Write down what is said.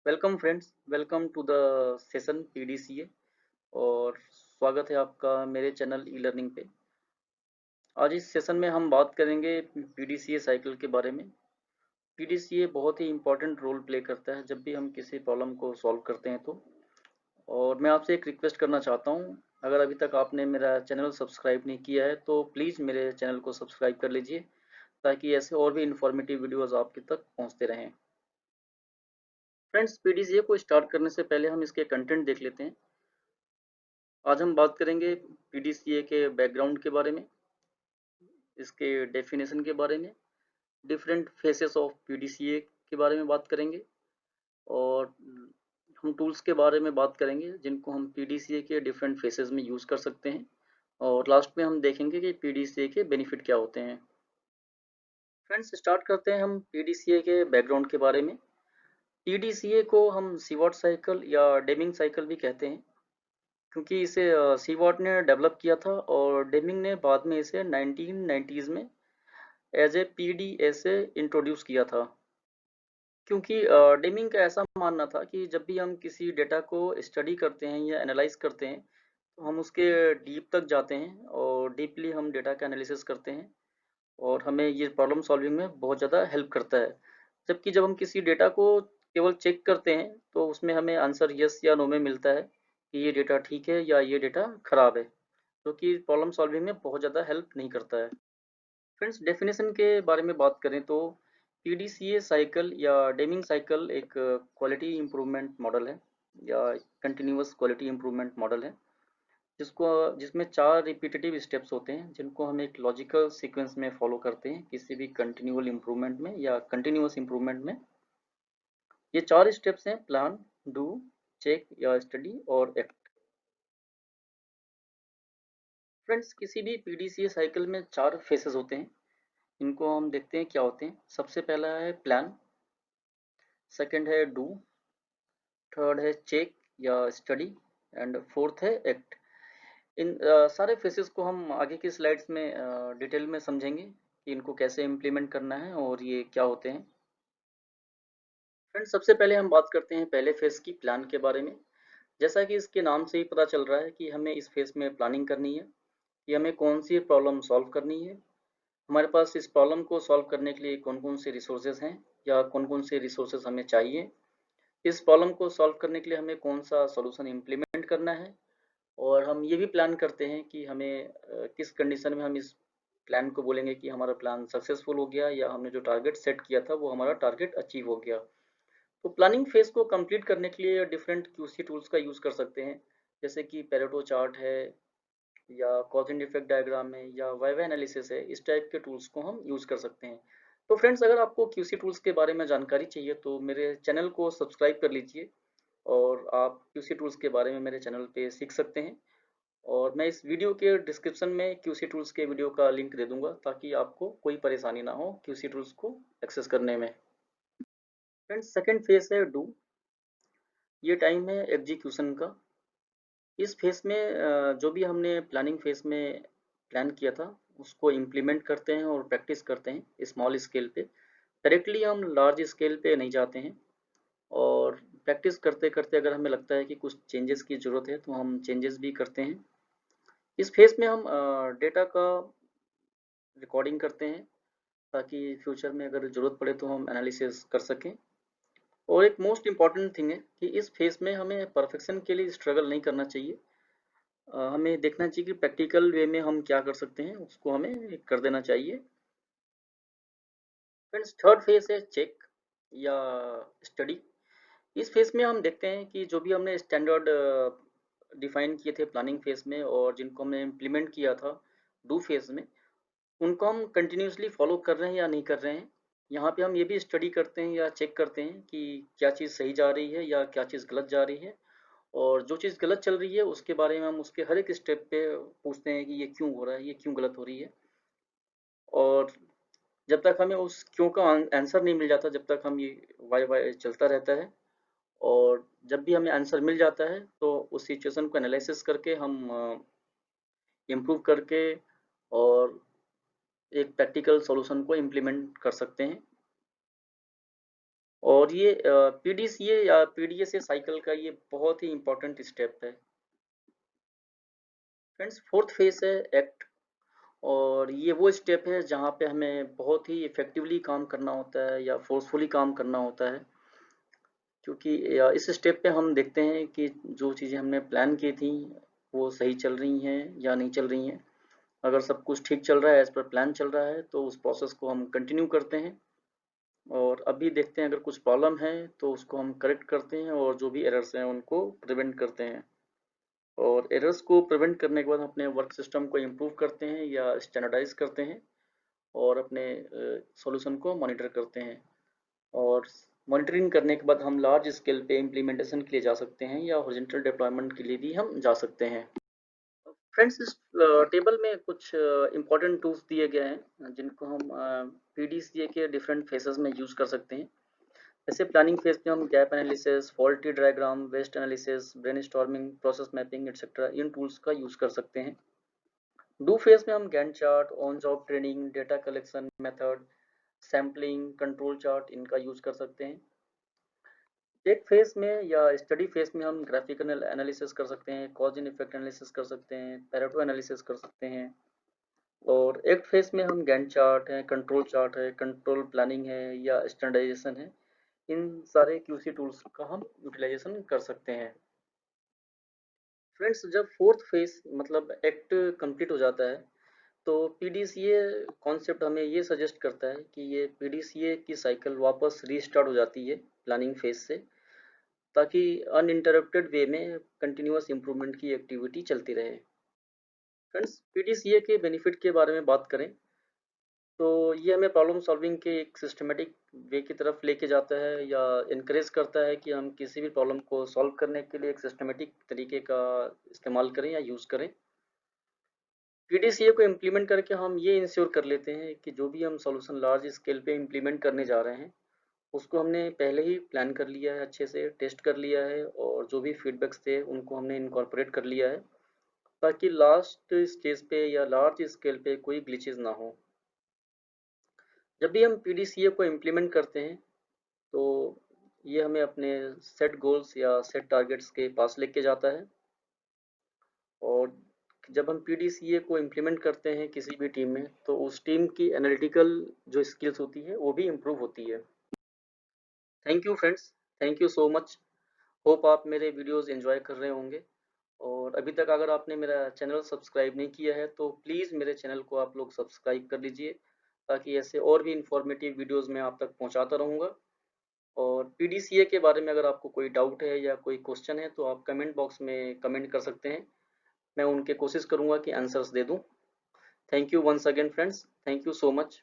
Welcome friends, welcome to the session PDCA. और स्वागत है आपका मेरे चैनल ई लर्निंग पे। आज इस सेशन में हम बात करेंगे पीडीसीए साइकिल के बारे में। पीडीसीए बहुत ही इम्पोर्टेंट रोल प्ले करता है जब भी हम किसी प्रॉब्लम को सॉल्व करते हैं तो। और मैं आपसे एक रिक्वेस्ट करना चाहता हूँ, अगर अभी तक आपने मेरा चैनल सब्सक्राइब नहीं किया है तो प्लीज़ मेरे चैनल को सब्सक्राइब कर लीजिए, ताकि ऐसे और भी इंफॉर्मेटिव वीडियोज़ आपके तक पहुँचते रहें। फ्रेंड्स, पीडीसीए को स्टार्ट करने से पहले हम इसके कंटेंट देख लेते हैं। आज हम बात करेंगे पीडीसीए के बैकग्राउंड के बारे में, इसके डेफिनेशन के बारे में, डिफरेंट फेसेस ऑफ पीडीसीए के बारे में बात करेंगे, और हम टूल्स के बारे में बात करेंगे जिनको हम पीडीसीए के डिफरेंट फेसेस में यूज़ कर सकते हैं। और लास्ट में हम देखेंगे कि पीडीसीए के बेनिफिट क्या होते हैं। फ्रेंड्स, स्टार्ट करते हैं हम पीडीसीए के बैकग्राउंड के बारे में। पीडीसीए को हम सीवॉट साइकिल या डेमिंग साइकिल भी कहते हैं, क्योंकि इसे सीवॉट ने डेवलप किया था और डेमिंग ने बाद में इसे 1990s में एज ए पीडीएसए इंट्रोड्यूस किया था। क्योंकि डेमिंग का ऐसा मानना था कि जब भी हम किसी डेटा को स्टडी करते हैं या एनालाइज करते हैं, तो हम उसके डीप तक जाते हैं और डीपली हम डेटा का एनालिसिस करते हैं, और हमें ये प्रॉब्लम सॉल्विंग में बहुत ज़्यादा हेल्प करता है। जबकि जब हम किसी डेटा को केवल चेक करते हैं तो उसमें हमें आंसर यस या नो में मिलता है कि ये डेटा ठीक है या ये डेटा खराब है, जो कि प्रॉब्लम सॉल्विंग में बहुत ज़्यादा हेल्प नहीं करता है। फ्रेंड्स, डेफिनेशन के बारे में बात करें तो पीडीसीए साइकिल या डेमिंग साइकिल एक क्वालिटी इम्प्रूवमेंट मॉडल है, या कंटिन्यूअस क्वालिटी इम्प्रूवमेंट मॉडल है, जिसको जिसमें 4 रिपीटेटिव स्टेप्स होते हैं जिनको हम एक लॉजिकल सीक्वेंस में फॉलो करते हैं किसी भी कंटिन्यूअल इम्प्रूवमेंट में या कंटिन्यूअस इम्प्रूवमेंट में। ये 4 स्टेप्स हैं: प्लान, डू, चेक या स्टडी और एक्ट। फ्रेंड्स, किसी भी पीडीसीए साइकिल में 4 फेसेस होते हैं। इनको हम देखते हैं क्या होते हैं। सबसे पहला है प्लान, सेकंड है डू, थर्ड है चेक या स्टडी, एंड फोर्थ है एक्ट। इन सारे फेसेस को हम आगे की स्लाइड्स में डिटेल में समझेंगे कि इनको कैसे इम्प्लीमेंट करना है और ये क्या होते हैं। फ्रेंड्स, सबसे पहले हम बात करते हैं पहले फेस की, प्लान के बारे में। जैसा कि इसके नाम से ही पता चल रहा है कि हमें इस फेस में प्लानिंग करनी है कि हमें कौन सी प्रॉब्लम सॉल्व करनी है, हमारे पास इस प्रॉब्लम को सॉल्व करने के लिए कौन कौन से रिसोर्सेज हैं या कौन कौन से रिसोर्सेज हमें चाहिए, इस प्रॉब्लम को सॉल्व करने के लिए हमें कौन सा सॉल्यूशन इम्प्लीमेंट करना है, और हम ये भी प्लान करते हैं कि हमें किस कंडीशन में हम इस प्लान को बोलेंगे कि हमारा प्लान सक्सेसफुल हो गया या हमने जो टारगेट सेट किया था वो हमारा टारगेट अचीव हो गया। तो प्लानिंग फेज को कंप्लीट करने के लिए डिफरेंट क्यूसी टूल्स का यूज़ कर सकते हैं, जैसे कि पेरेटो चार्ट है, या कॉज एंड इफेक्ट डायग्राम है, या वाइवा एनालिसिस है। इस टाइप के टूल्स को हम यूज़ कर सकते हैं। तो फ्रेंड्स, अगर आपको क्यूसी टूल्स के बारे में जानकारी चाहिए तो मेरे चैनल को सब्सक्राइब कर लीजिए, और आप क्यूसी टूल्स के बारे में मेरे चैनल पे सीख सकते हैं। और मैं इस वीडियो के डिस्क्रिप्शन में क्यूसी टूल्स के वीडियो का लिंक दे दूंगा, ताकि आपको कोई परेशानी ना हो क्यूसी टूल्स को एक्सेस करने में। फ्रेंड्स, सेकंड फेज है डू। ये टाइम है एग्जीक्यूशन का। इस फेज में जो भी हमने प्लानिंग फेज में प्लान किया था उसको इम्प्लीमेंट करते हैं और प्रैक्टिस करते हैं स्मॉल स्केल पे। डायरेक्टली हम लार्ज स्केल पे नहीं जाते हैं, और प्रैक्टिस करते करते अगर हमें लगता है कि कुछ चेंजेस की ज़रूरत है तो हम चेंजेस भी करते हैं। इस फेज में हम डेटा का रिकॉर्डिंग करते हैं, ताकि फ्यूचर में अगर ज़रूरत पड़े तो हम एनालिसिस कर सकें। और एक मोस्ट इम्पॉर्टेंट थिंग है कि इस फेज में हमें परफेक्शन के लिए स्ट्रगल नहीं करना चाहिए। हमें देखना चाहिए कि प्रैक्टिकल वे में हम क्या कर सकते हैं, उसको हमें कर देना चाहिए। फ्रेंड्स, थर्ड फेज है चेक या स्टडी। इस फेज में हम देखते हैं कि जो भी हमने स्टैंडर्ड डिफाइन किए थे प्लानिंग फेज में और जिनको हमने इम्प्लीमेंट किया था डू फेज में, उनको हम कंटिन्यूसली फॉलो कर रहे हैं या नहीं कर रहे हैं। यहाँ पे हम ये भी स्टडी करते हैं या चेक करते हैं कि क्या चीज़ सही जा रही है या क्या चीज़ गलत जा रही है, और जो चीज़ गलत चल रही है उसके बारे में हम उसके हर एक स्टेप पे पूछते हैं कि ये क्यों हो रहा है, ये क्यों गलत हो रही है। और जब तक हमें उस क्यों का आंसर नहीं मिल जाता, जब तक हम ये वाई वाई चलता रहता है। और जब भी हमें आंसर मिल जाता है तो उस सिचुएशन को एनालिसिस करके हम इम्प्रूव करके और एक प्रैक्टिकल सॉल्यूशन को इम्प्लीमेंट कर सकते हैं। और ये पीडीसीए या पीडीएसए साइकिल का ये बहुत ही इंपॉर्टेंट स्टेप है। फ्रेंड्स, फोर्थ फेज है एक्ट। और ये वो स्टेप है जहाँ पे हमें बहुत ही इफेक्टिवली काम करना होता है या फोर्सफुली काम करना होता है, क्योंकि इस स्टेप पे हम देखते हैं कि जो चीज़ें हमने प्लान की थी वो सही चल रही हैं या नहीं चल रही हैं। अगर सब कुछ ठीक चल रहा है, एज पर प्लान चल रहा है, तो उस प्रोसेस को हम कंटिन्यू करते हैं। और अभी देखते हैं अगर कुछ प्रॉब्लम है तो उसको हम करेक्ट करते हैं, और जो भी एरर्स हैं उनको प्रिवेंट करते हैं। और एरर्स को प्रिवेंट करने के बाद अपने वर्क सिस्टम को इम्प्रूव करते हैं या स्टैंडर्डाइज करते हैं, और अपने सॉल्यूशन को मॉनिटर करते हैं। और मॉनिटरिंग करने के बाद हम लार्ज स्केल पे इम्प्लीमेंटेशन के लिए जा सकते हैं या हॉरिजॉन्टल डिप्लॉयमेंट के लिए भी हम जा सकते हैं। फ्रेंड्स, इस टेबल में कुछ इंपॉर्टेंट टूल्स दिए गए हैं जिनको हम पीडीसीए के डिफरेंट फेसेस में यूज कर सकते हैं। जैसे प्लानिंग फेज में हम gap analysis, faulty diagram, waste analysis, brainstorming, process mapping etcetera इन टूल्स का यूज कर सकते हैं। डू फेज में हम Gantt chart, on job training, data collection method, sampling, control chart इनका यूज कर सकते हैं। टेक फेज में या स्टडी फेज में हम ग्राफिकल एनालिसिस कर सकते हैं, कॉज एंड इफेक्ट एनालिसिस कर सकते हैं, पैरेटो एनालिसिस कर सकते हैं। और एक्ट फेज में हम गैंट चार्ट है, कंट्रोल चार्ट है, कंट्रोल प्लानिंग है या स्टैंडर्डाइजेशन है, इन सारे क्यूसी टूल्स का हम यूटिलाइजेशन कर सकते हैं। फ्रेंड्स, जब फोर्थ फेज मतलब एक्ट कंप्लीट हो जाता है, तो पीडीसीए कॉन्सेप्ट हमें ये सजेस्ट करता है कि ये पीडीसीए की साइकिल वापस रीस्टार्ट हो जाती है प्लानिंग फेज से, ताकि अनइंटरप्टेड वे में कंटिन्यूअस इम्प्रूवमेंट की एक्टिविटी चलती रहे। फ्रेंड्स, पीडीसीए के बेनिफिट के बारे में बात करें तो ये हमें प्रॉब्लम सॉल्विंग के एक सिस्टमेटिक वे की तरफ लेके जाता है या इनक्रेज करता है कि हम किसी भी प्रॉब्लम को सॉल्व करने के लिए एक सिस्टमेटिक तरीके का इस्तेमाल करें या यूज़ करें। पीडीसीए को इम्प्लीमेंट करके हम ये इंश्योर कर लेते हैं कि जो भी हम सॉल्यूशन लार्ज स्केल पे इम्प्लीमेंट करने जा रहे हैं उसको हमने पहले ही प्लान कर लिया है, अच्छे से टेस्ट कर लिया है, और जो भी फीडबैक्स थे उनको हमने इनकॉर्पोरेट कर लिया है, ताकि लास्ट स्टेज पे या लार्ज स्केल पे कोई ग्लिचेस ना हो। जब भी हम पीडीसीए को इम्प्लीमेंट करते हैं तो ये हमें अपने सेट गोल्स या सेट टारगेट्स के पास लेके जाता है। और जब हम पीडीसीए को इम्प्लीमेंट करते हैं किसी भी टीम में, तो उस टीम की एनालिटिकल जो स्किल्स होती है वो भी इम्प्रूव होती है। Thank you friends, thank you so much. Hope आप मेरे वीडियोस एंजॉय कर रहे होंगे। और अभी तक अगर आपने मेरा चैनल सब्सक्राइब नहीं किया है तो प्लीज़ मेरे चैनल को आप लोग सब्सक्राइब कर लीजिए, ताकि ऐसे और भी इंफॉर्मेटिव वीडियोस मैं आप तक पहुंचाता रहूँगा। और पीडीसीए के बारे में अगर आपको कोई डाउट है या कोई क्वेश्चन है तो आप कमेंट बॉक्स में कमेंट कर सकते हैं। मैं उनके कोशिश करूँगा कि आंसर्स दे दूँ। Thank you once again friends, thank you so much.